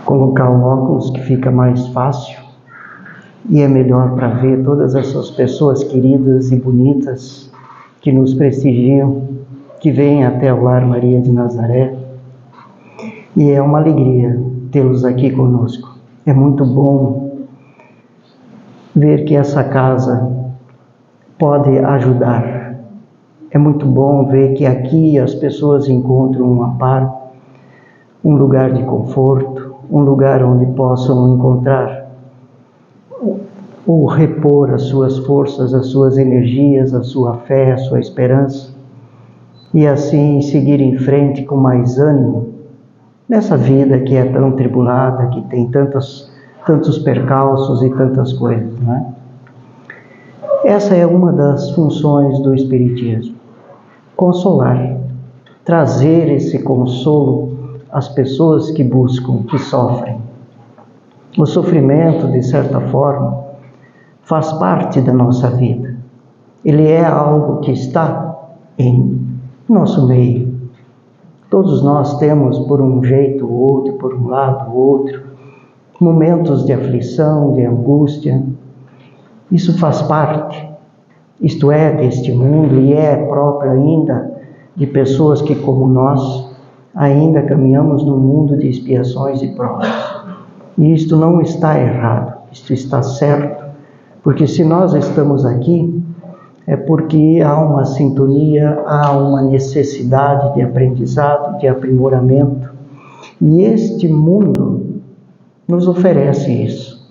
Colocar o óculos que fica mais fácil e é melhor para ver todas essas pessoas queridas e bonitas que nos prestigiam, que vêm até o Lar Maria de Nazaré. E é uma alegria tê-los aqui conosco. É muito bom ver que essa casa pode ajudar. É muito bom ver que aqui as pessoas encontram um amparo, um lugar de conforto, um lugar onde possam encontrar ou repor as suas forças, as suas energias, a sua fé, a sua esperança, e assim seguir em frente com mais ânimo nessa vida que é tão tribulada, que tem tantos percalços e tantas coisas, não é? Essa é uma das funções do Espiritismo: consolar, trazer esse consolo às pessoas que buscam, que sofrem. O sofrimento, de certa forma, faz parte da nossa vida. Ele é algo que está em nosso meio. Todos nós temos, por um jeito ou outro, por um lado ou outro, momentos de aflição, de angústia. Isso faz parte, isto é, deste mundo, e é próprio ainda de pessoas que, como nós, ainda caminhamos num mundo de expiações e provas. E isto não está errado, isto está certo, porque se nós estamos aqui, é porque há uma sintonia, há uma necessidade de aprendizado, de aprimoramento. E este mundo nos oferece isso.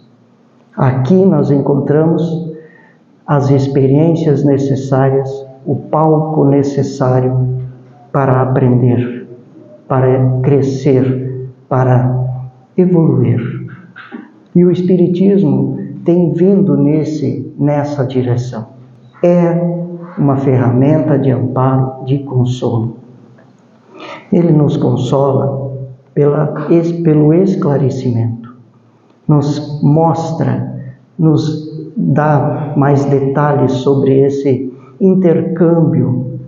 Aqui nós encontramos as experiências necessárias, o palco necessário para aprender, para crescer, para evoluir. E o Espiritismo tem vindo nessa direção. É uma ferramenta de amparo, de consolo. Ele nos consola pelo esclarecimento. Nos mostra, nos dá mais detalhes sobre esse intercâmbio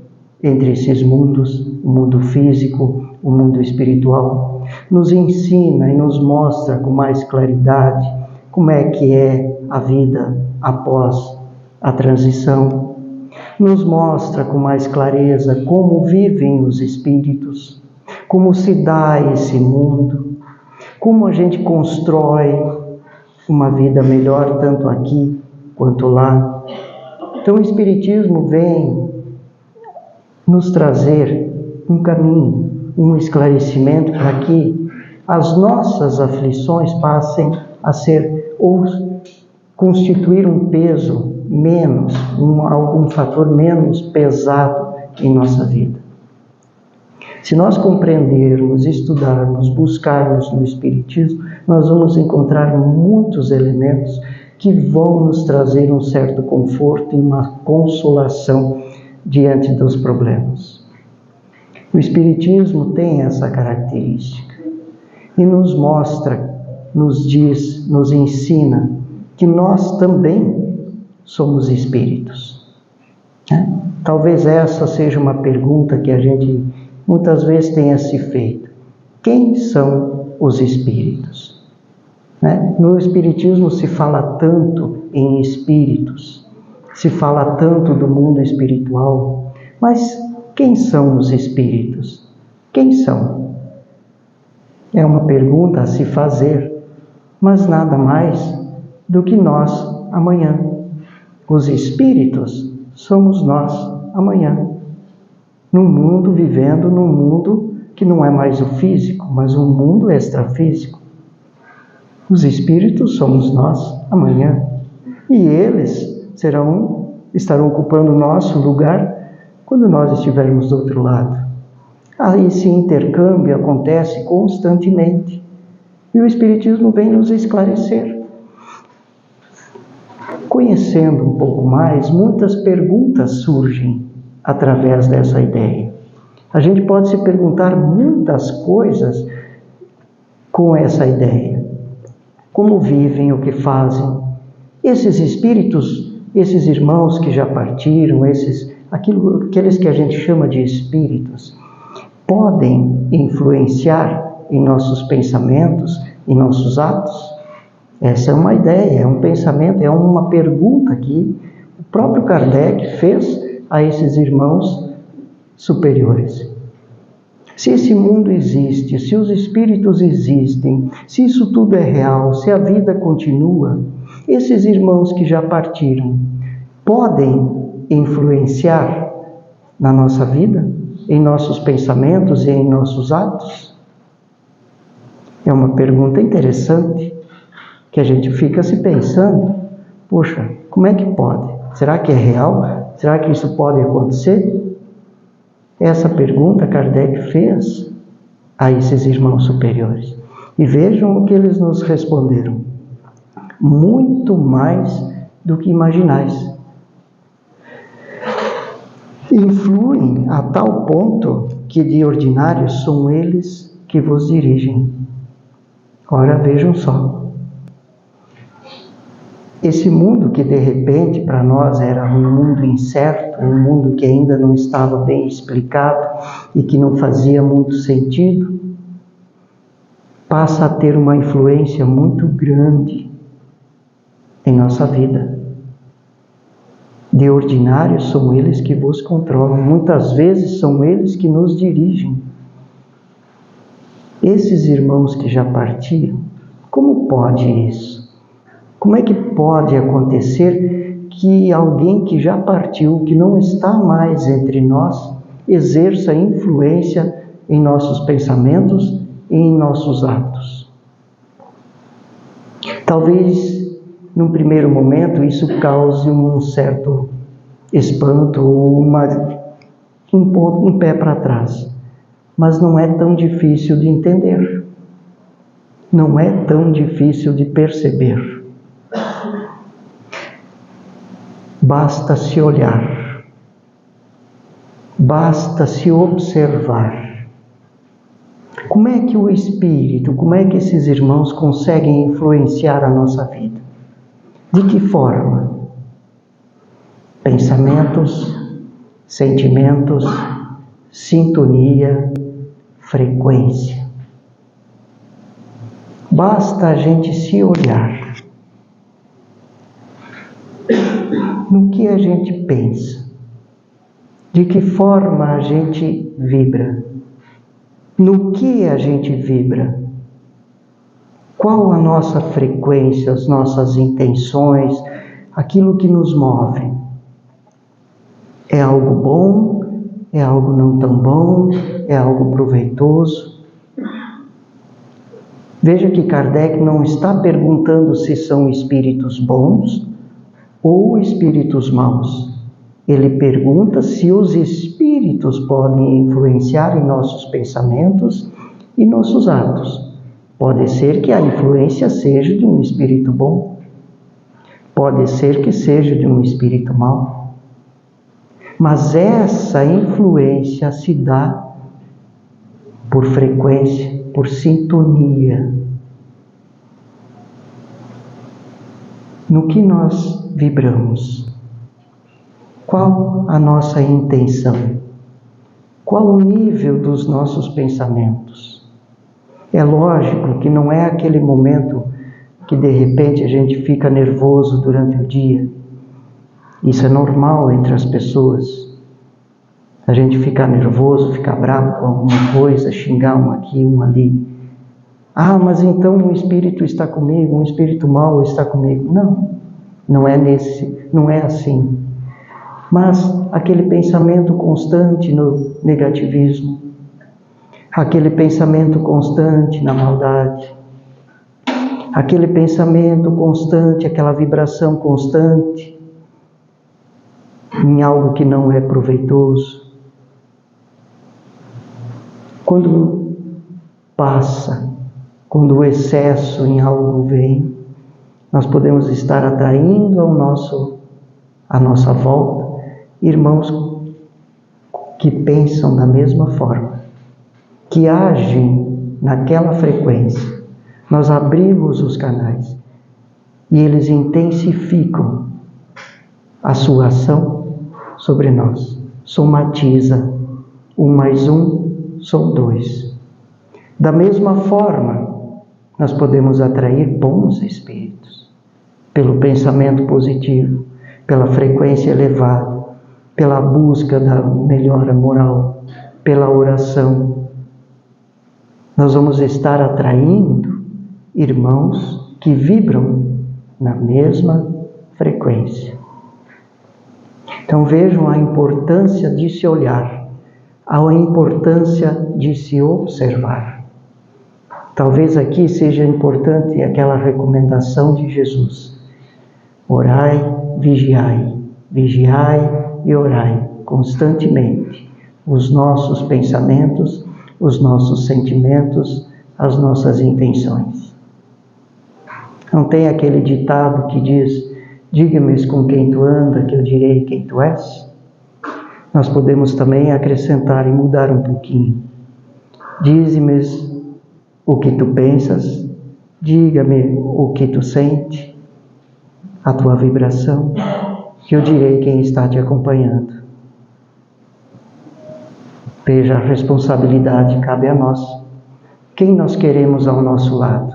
entre esses mundos, o mundo físico, o mundo espiritual. Nos ensina e nos mostra com mais claridade como é que é a vida após a transição. Nos mostra com mais clareza como vivem os espíritos, como se dá esse mundo, como a gente constrói uma vida melhor tanto aqui quanto lá. Então o Espiritismo vem nos trazer um caminho, um esclarecimento para que as nossas aflições passem a ser ou constituir um peso menos, algum fator menos pesado em nossa vida. Se nós compreendermos, estudarmos, buscarmos no Espiritismo, nós vamos encontrar muitos elementos que vão nos trazer um certo conforto e uma consolação diante dos problemas. O Espiritismo tem essa característica e nos mostra, nos diz, nos ensina que nós também somos espíritos. Talvez essa seja uma pergunta que a gente muitas vezes tenha se feito. Quem são os espíritos? No Espiritismo se fala tanto em espíritos, se fala tanto do mundo espiritual, mas quem são os espíritos? Quem são? É uma pergunta a se fazer, mas nada mais do que nós amanhã. Os espíritos somos nós amanhã. Vivendo num mundo que não é mais o físico, mas um mundo extrafísico. Os espíritos somos nós amanhã. E eles estarão ocupando o nosso lugar quando nós estivermos do outro lado. Esse intercâmbio acontece constantemente. E o Espiritismo vem nos esclarecer. Conhecendo um pouco mais, muitas perguntas surgem através dessa ideia. A gente pode se perguntar muitas coisas com essa ideia. Como vivem, o que fazem? Esses espíritos, esses irmãos que já partiram, aqueles que a gente chama de espíritos, podem influenciar em nossos pensamentos, em nossos atos? Essa é uma ideia, é um pensamento, é uma pergunta que o próprio Kardec fez a esses irmãos superiores. Se esse mundo existe, se os espíritos existem, se isso tudo é real, se a vida continua, esses irmãos que já partiram podem influenciar na nossa vida, em nossos pensamentos e em nossos atos? É uma pergunta interessante que a gente fica se pensando, poxa, como é que pode? Será que é real? Será que isso pode acontecer? Essa pergunta Kardec fez a esses irmãos superiores. E vejam o que eles nos responderam. Muito mais do que imaginais. Influem a tal ponto que de ordinário são eles que vos dirigem. Ora, vejam só. Esse mundo que de repente para nós era um mundo incerto, um mundo que ainda não estava bem explicado e que não fazia muito sentido, passa a ter uma influência muito grande em nossa vida. De ordinário são eles que vos controlam, muitas vezes são eles que nos dirigem. Esses irmãos que já partiram, como pode isso? Como é que pode acontecer que alguém que já partiu, que não está mais entre nós, exerça influência em nossos pensamentos e em nossos atos? Talvez, num primeiro momento, isso cause um certo espanto ou um pé para trás. Mas não é tão difícil de entender. Não é tão difícil de perceber. Basta se olhar, basta se observar. Como é que o Espírito, como é que esses irmãos conseguem influenciar a nossa vida? De que forma? Pensamentos, sentimentos, sintonia, frequência. Basta a gente se olhar. No que a gente pensa? De que forma a gente vibra? No que a gente vibra? Qual a nossa frequência, as nossas intenções, aquilo que nos move? É algo bom? É algo não tão bom? É algo proveitoso? Veja que Kardec não está perguntando se são espíritos bons ou espíritos maus. Ele pergunta se os espíritos podem influenciar em nossos pensamentos e nossos atos. Pode ser que a influência seja de um espírito bom, pode ser que seja de um espírito mau, mas essa influência se dá por frequência, por sintonia. No que nós vibramos? Qual a nossa intenção? Qual o nível dos nossos pensamentos? É lógico que não é aquele momento que de repente a gente fica nervoso durante o dia. Isso é normal entre as pessoas. A gente ficar nervoso, ficar bravo com alguma coisa, xingar um aqui, um ali. Ah, mas então um espírito está comigo, um espírito mau está comigo. Não é assim. Mas aquele pensamento constante no negativismo, aquele pensamento constante na maldade, aquele pensamento constante, aquela vibração constante em algo que não é proveitoso. Quando passa, quando o excesso em algo vem, nós podemos estar atraindo à nossa volta irmãos que pensam da mesma forma, que agem naquela frequência. Nós abrimos os canais e eles intensificam a sua ação sobre nós. Somatiza. 1 mais 1 são 2. Da mesma forma, nós podemos atrair bons espíritos pelo pensamento positivo, pela frequência elevada, pela busca da melhora moral, pela oração. Nós vamos estar atraindo irmãos que vibram na mesma frequência. Então vejam a importância de se olhar, a importância de se observar. Talvez aqui seja importante aquela recomendação de Jesus: orai, vigiai, vigiai e orai constantemente os nossos pensamentos, os nossos sentimentos, as nossas intenções. Não tem aquele ditado que diz: diga-me com quem tu anda, que eu direi quem tu és? Nós podemos também acrescentar e mudar um pouquinho. Dize-me o que tu pensas, diga-me o que tu sente, a tua vibração, que eu direi quem está te acompanhando. Veja, a responsabilidade cabe a nós. Quem nós queremos ao nosso lado?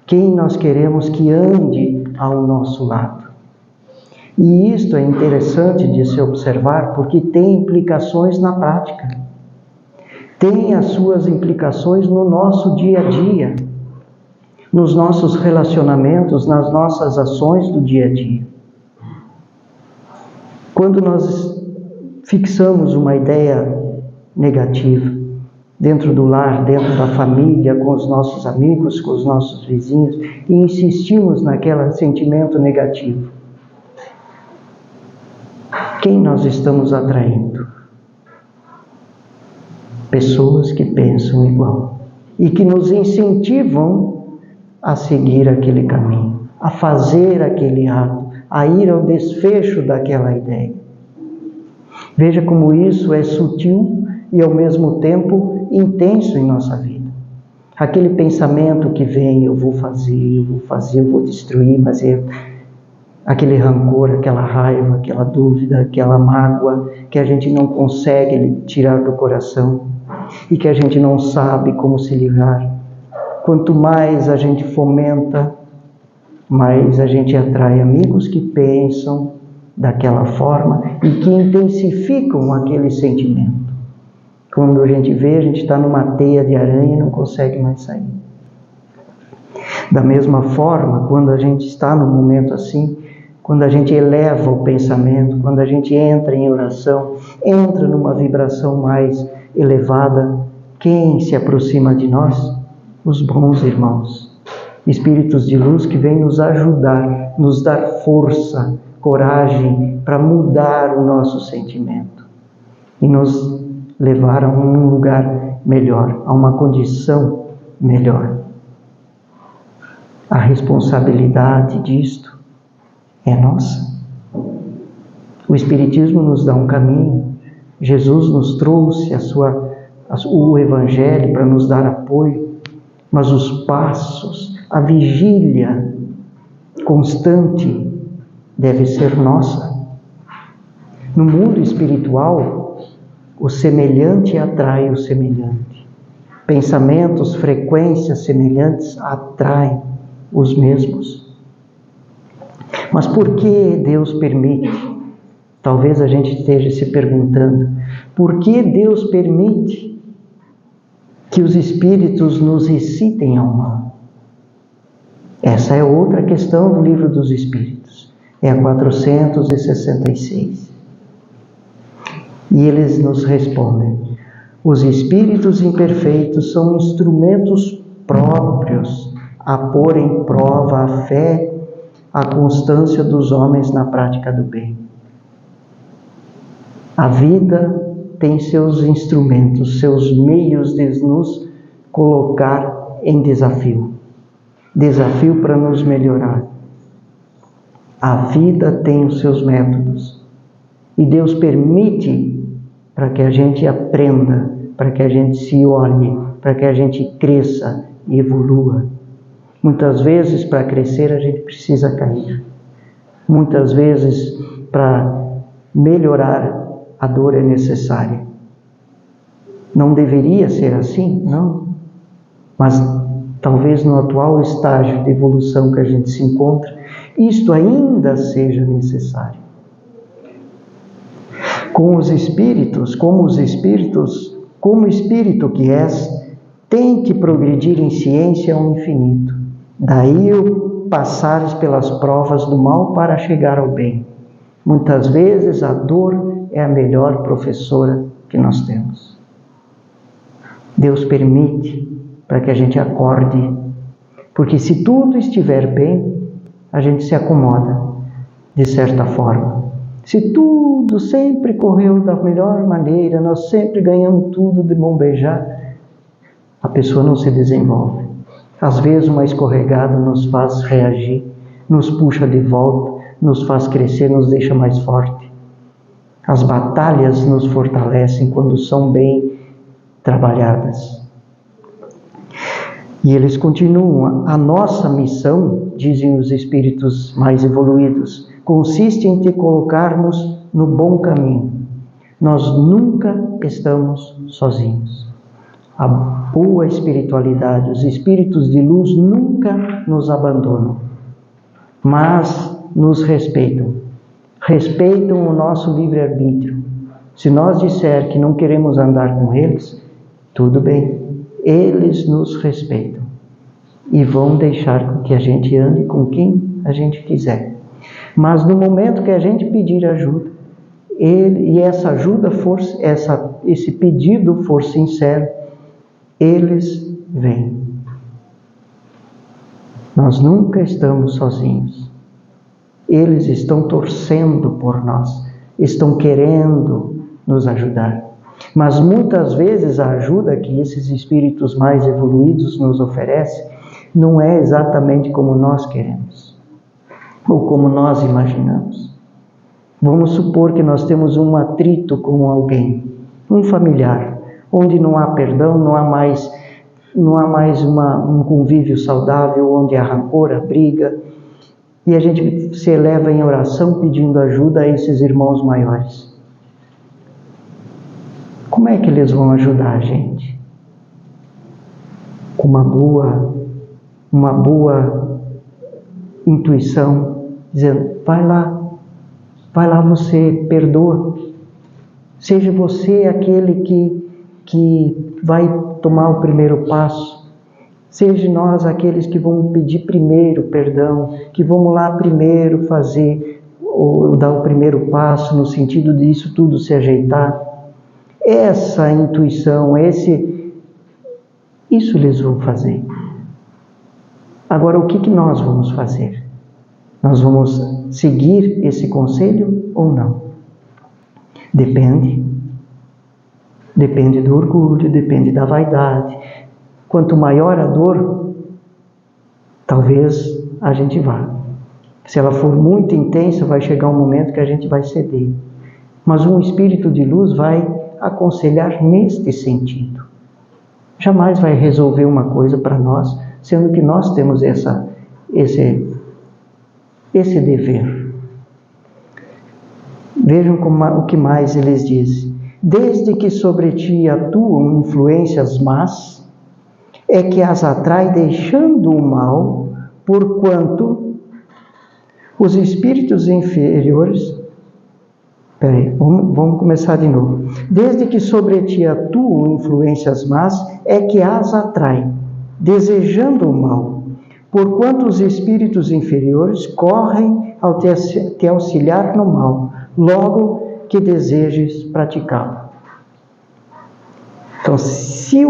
Quem nós queremos que ande ao nosso lado? E isto é interessante de se observar porque tem implicações na prática. Tem as suas implicações no nosso dia a dia, nos nossos relacionamentos, nas nossas ações do dia a dia. Quando nós fixamos uma ideia negativa dentro do lar, dentro da família, com os nossos amigos, com os nossos vizinhos, e insistimos naquele sentimento negativo, quem nós estamos atraindo? Pessoas que pensam igual e que nos incentivam a seguir aquele caminho, a fazer aquele ato, a ir ao desfecho daquela ideia. Veja como isso é sutil e ao mesmo tempo intenso em nossa vida. Aquele pensamento que vem: eu vou fazer, eu vou destruir, mas aquele rancor, aquela raiva, aquela dúvida, aquela mágoa que a gente não consegue tirar do coração e que a gente não sabe como se livrar. Quanto mais a gente fomenta, mais a gente atrai amigos que pensam daquela forma e que intensificam aquele sentimento. Quando a gente vê, a gente está numa teia de aranha e não consegue mais sair. Da mesma forma, quando a gente está num momento assim, quando a gente eleva o pensamento, quando a gente entra em oração, entra numa vibração mais elevada, quem se aproxima de nós? Os bons irmãos, espíritos de luz que vêm nos ajudar, nos dar força, coragem para mudar o nosso sentimento e nos levar a um lugar melhor, a uma condição melhor. A responsabilidade disto é nossa. O Espiritismo nos dá um caminho, Jesus nos trouxe o Evangelho para nos dar apoio, mas os passos, a vigília constante deve ser nossa. No mundo espiritual, o semelhante atrai o semelhante. Pensamentos, frequências semelhantes atraem os mesmos. Mas por que Deus permite? Talvez a gente esteja se perguntando, por que Deus permite que os espíritos nos excitem ao mal? Essa é outra questão do Livro dos Espíritos. É a 466. E eles nos respondem: os espíritos imperfeitos são instrumentos próprios a pôr em prova a fé, a constância dos homens na prática do bem. A vida tem seus instrumentos, seus meios de nos colocar em desafio. Desafio para nos melhorar. A vida tem os seus métodos. E Deus permite para que a gente aprenda, para que a gente se olhe, para que a gente cresça e evolua. Muitas vezes, para crescer, a gente precisa cair. Muitas vezes, para melhorar, a dor é necessária. Não deveria ser assim? Não. Mas talvez no atual estágio de evolução que a gente se encontra, isto ainda seja necessário. Como o espírito que és, tem que progredir em ciência ao infinito. Daí o passares pelas provas do mal para chegar ao bem. Muitas vezes a dor é a melhor professora que nós temos. Deus permite para que a gente acorde, porque se tudo estiver bem, a gente se acomoda, de certa forma. Se tudo sempre correu da melhor maneira, nós sempre ganhamos tudo de mão beijar, a pessoa não se desenvolve. Às vezes uma escorregada nos faz reagir, nos puxa de volta, nos faz crescer, nos deixa mais forte. As batalhas nos fortalecem quando são bem trabalhadas. E eles continuam: a nossa missão, dizem os espíritos mais evoluídos, consiste em te colocarmos no bom caminho. Nós nunca estamos sozinhos. A boa espiritualidade, os espíritos de luz nunca nos abandonam, mas nos respeitam. Respeitam o nosso livre-arbítrio. Se nós disser que não queremos andar com eles, tudo bem. Eles nos respeitam e vão deixar com que a gente ande com quem a gente quiser. Mas no momento que a gente pedir ajuda, essa ajuda for, esse pedido for sincero, eles vêm. Nós nunca estamos sozinhos. Eles estão torcendo por nós, estão querendo nos ajudar. Mas muitas vezes a ajuda que esses espíritos mais evoluídos nos oferecem não é exatamente como nós queremos, ou como nós imaginamos. Vamos supor que nós temos um atrito com alguém, um familiar, onde não há perdão, não há mais um convívio saudável, onde há rancor, há briga, e a gente se eleva em oração pedindo ajuda a esses irmãos maiores. Como é que eles vão ajudar a gente? Com uma boa intuição, dizendo: vai lá você, perdoa. Seja você aquele que vai tomar o primeiro passo. Seja nós aqueles que vamos pedir primeiro perdão, que vamos lá primeiro fazer, ou dar o primeiro passo no sentido disso tudo se ajeitar. Essa intuição, isso eles vão fazer. Agora, o que nós vamos fazer? Nós vamos seguir esse conselho ou não? Depende. Depende do orgulho, depende da vaidade. Quanto maior a dor, talvez a gente vá. Se ela for muito intensa, vai chegar um momento que a gente vai ceder. Mas um espírito de luz vai aconselhar neste sentido. Jamais vai resolver uma coisa para nós, sendo que nós temos esse dever. Vejam o que mais eles dizem. Desde que sobre ti atuam influências más, é que as atrai deixando o mal, porquanto os espíritos inferiores... vamos começar de novo. Desde que sobre ti atuam influências más, é que as atrai, desejando o mal, porquanto os espíritos inferiores correm ao te auxiliar no mal, logo que desejes praticá-lo. Então, se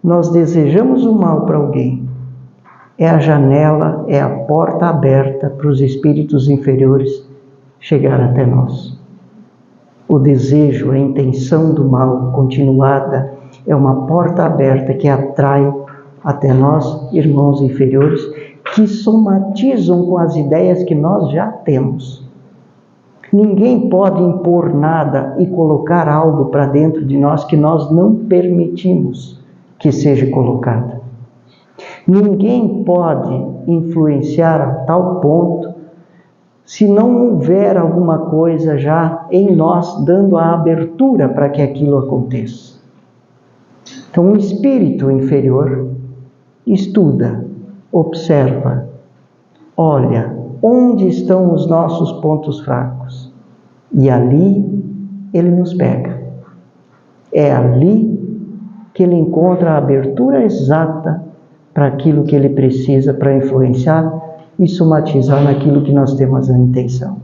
nós desejamos o mal para alguém, é a janela, é a porta aberta para os espíritos inferiores chegar até nós. O desejo, a intenção do mal continuada é uma porta aberta que atrai até nós, irmãos inferiores, que somatizam com as ideias que nós já temos. Ninguém pode impor nada e colocar algo para dentro de nós que nós não permitimos que seja colocado. Ninguém pode influenciar a tal ponto se não houver alguma coisa já em nós dando a abertura para que aquilo aconteça. Então, um espírito inferior estuda, observa, olha onde estão os nossos pontos fracos e ali ele nos pega. É ali que ele encontra a abertura exata para aquilo que ele precisa para influenciar e somatizar naquilo que nós temos a intenção.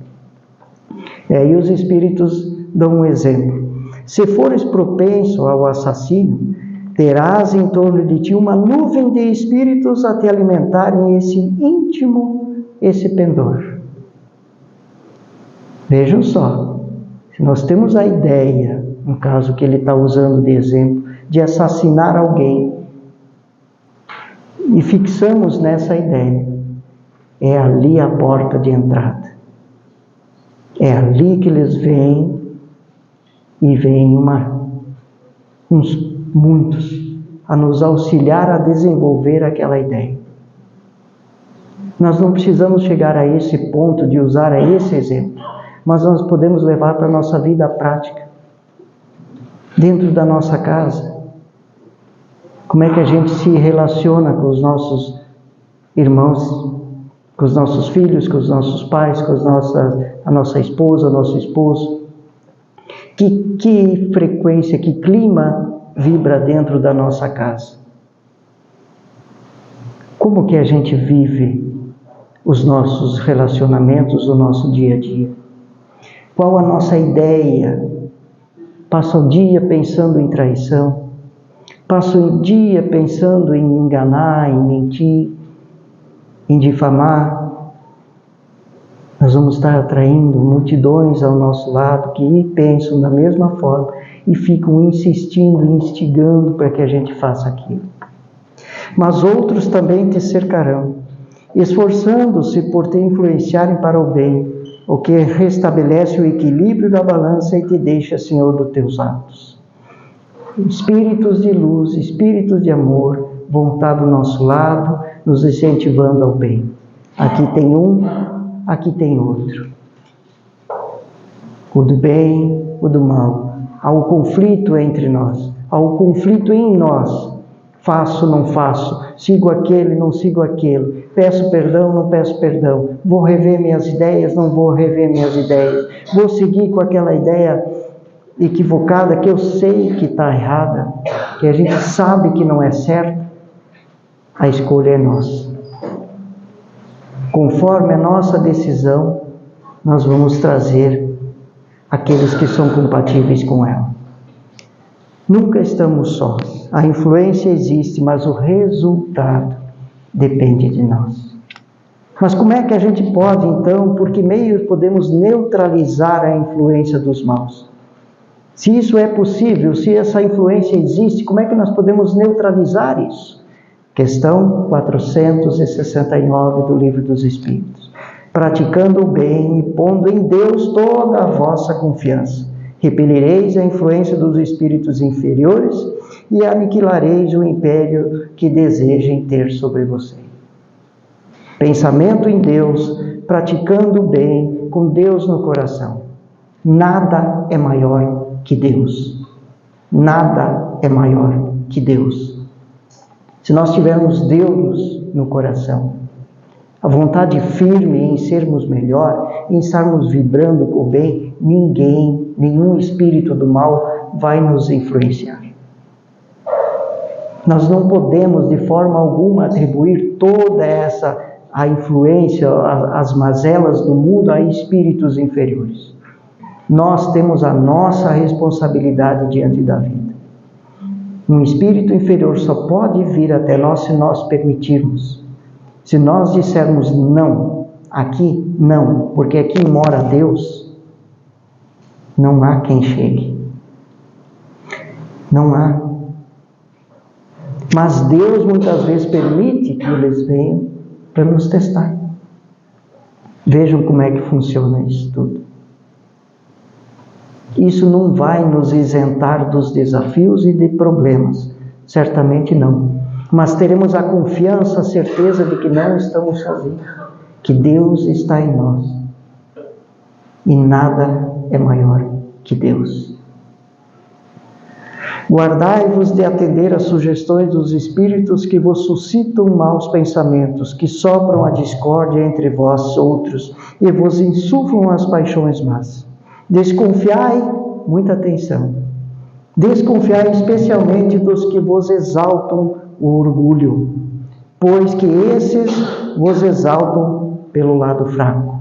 E aí os espíritos dão um exemplo. Se fores propenso ao assassínio, terás em torno de ti uma nuvem de espíritos a te alimentarem esse íntimo, esse pendor. Vejam só, se nós temos a ideia, no caso que ele está usando de exemplo, de assassinar alguém, e fixamos nessa ideia, é ali a porta de entrada. É ali que eles vêm, e vêm muitos, a nos auxiliar a desenvolver aquela ideia. Nós não precisamos chegar a esse ponto de usar esse exemplo, mas nós podemos levar para a nossa vida prática, dentro da nossa casa. Como é que a gente se relaciona com os nossos irmãos, com os nossos filhos, com os nossos pais, com a nossa esposa, nosso esposo? Que frequência, que clima vibra dentro da nossa casa? Como que a gente vive os nossos relacionamentos, o nosso dia a dia? Qual a nossa ideia? Passa o dia pensando em traição, passa o dia pensando em enganar, em mentir, em difamar. Nós vamos estar atraindo multidões ao nosso lado que pensam da mesma forma e ficam insistindo, instigando para que a gente faça aquilo. Mas outros também te cercarão, esforçando-se por te influenciarem para o bem, o que restabelece o equilíbrio da balança e te deixa senhor dos teus atos. Espíritos de luz, espíritos de amor vão estar do nosso lado, nos incentivando ao bem. Aqui tem um, aqui tem outro. O do bem, o do mal. Há o conflito entre nós, há o conflito em nós. Faço, não faço, sigo aquele, não sigo aquele, peço perdão, não peço perdão, vou rever minhas ideias, não vou rever minhas ideias, vou seguir com aquela ideia equivocada que eu sei que está errada, que a gente sabe que não é certa. A escolha é nossa. Conforme a nossa decisão, nós vamos trazer aqueles que são compatíveis com ela. Nunca estamos sós. A influência existe, mas o resultado depende de nós. Mas como é que a gente pode, então, por que meio podemos neutralizar a influência dos maus? Se isso é possível, se essa influência existe, como é que nós podemos neutralizar isso? Questão 469 do Livro dos Espíritos. Praticando o bem e pondo em Deus toda a vossa confiança, repelireis a influência dos espíritos inferiores e aniquilareis o império que desejem ter sobre você. Pensamento em Deus, praticando o bem, com Deus no coração. Nada é maior que Deus. Nada é maior que Deus. Se nós tivermos Deus no coração, a vontade firme em sermos melhor, em estarmos vibrando com o bem, nenhum espírito do mal vai nos influenciar. Nós não podemos de forma alguma atribuir toda a influência, as mazelas do mundo a espíritos inferiores. Nós temos a nossa responsabilidade diante da vida. Um espírito inferior só pode vir até nós se nós permitirmos. Se nós dissermos não, aqui não, porque aqui mora Deus, não há quem chegue. Não há. Mas Deus muitas vezes permite que eles venham para nos testar. Vejam como é que funciona isso tudo. Isso não vai nos isentar dos desafios e de problemas. Certamente não. Mas teremos a confiança, a certeza de que não estamos sozinhos. Que Deus está em nós. E nada é maior que Deus. Guardai-vos de atender às sugestões dos espíritos que vos suscitam maus pensamentos, que sopram a discórdia entre vós outros e vos insuflam as paixões más. Desconfiai, muita atenção, desconfiai especialmente dos que vos exaltam o orgulho, pois que esses vos exaltam pelo lado fraco.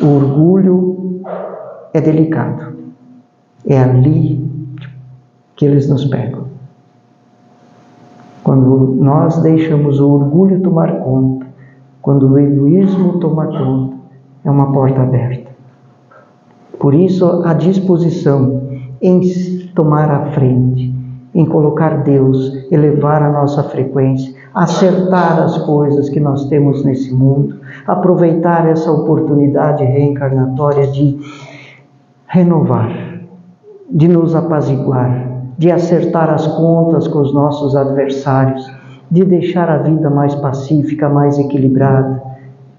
O orgulho é delicado. É ali que eles nos pegam. Quando nós deixamos o orgulho tomar conta, quando o egoísmo tomar conta, é uma porta aberta. Por isso, a disposição em tomar a frente, em colocar Deus, elevar a nossa frequência, acertar as coisas que nós temos nesse mundo, aproveitar essa oportunidade reencarnatória de renovar, de nos apaziguar, de acertar as contas com os nossos adversários, de deixar a vida mais pacífica, mais equilibrada.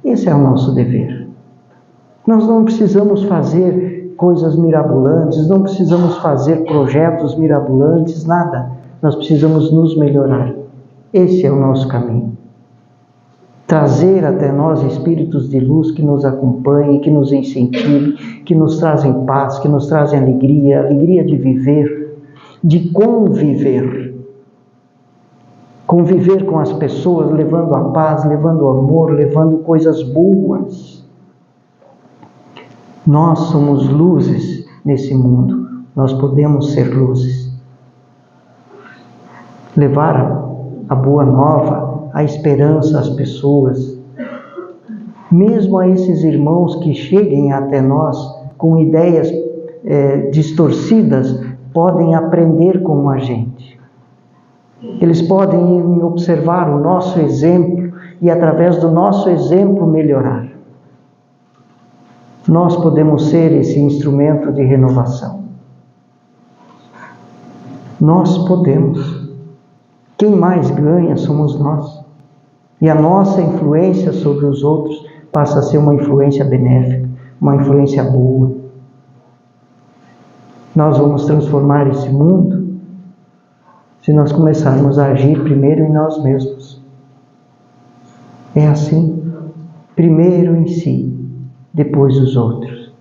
Esse é o nosso dever. Nós não precisamos fazer coisas mirabolantes, não precisamos fazer projetos mirabolantes, nada. Nós precisamos nos melhorar. Esse é o nosso caminho. Trazer até nós espíritos de luz que nos acompanhem, que nos incentivem, que nos trazem paz, que nos trazem alegria, alegria de viver, de conviver. Conviver com as pessoas, levando a paz, levando o amor, levando coisas boas. Nós somos luzes nesse mundo. Nós podemos ser luzes. Levar a boa nova, a esperança às pessoas. Mesmo a esses irmãos que cheguem até nós com ideias distorcidas, podem aprender com a gente. Eles podem observar o nosso exemplo e, através do nosso exemplo, melhorar. Nós podemos ser esse instrumento de renovação. Nós podemos. Quem mais ganha somos nós. E a nossa influência sobre os outros passa a ser uma influência benéfica, uma influência boa. Nós vamos transformar esse mundo se nós começarmos a agir primeiro em nós mesmos. É assim. Primeiro em si, depois os outros.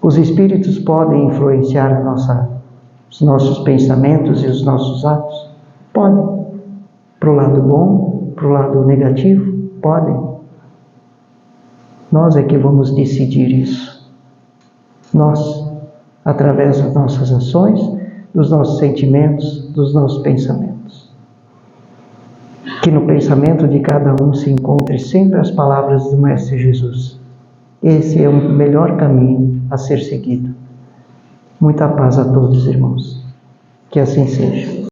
Os espíritos podem influenciar os nossos pensamentos e os nossos atos? Podem. Para o lado bom, para o lado negativo? Podem. Nós é que vamos decidir isso. Nós, através das nossas ações, dos nossos sentimentos, dos nossos pensamentos. Que no pensamento de cada um se encontre sempre as palavras do Mestre Jesus. Esse é o melhor caminho a ser seguido. Muita paz a todos, irmãos. Que assim seja.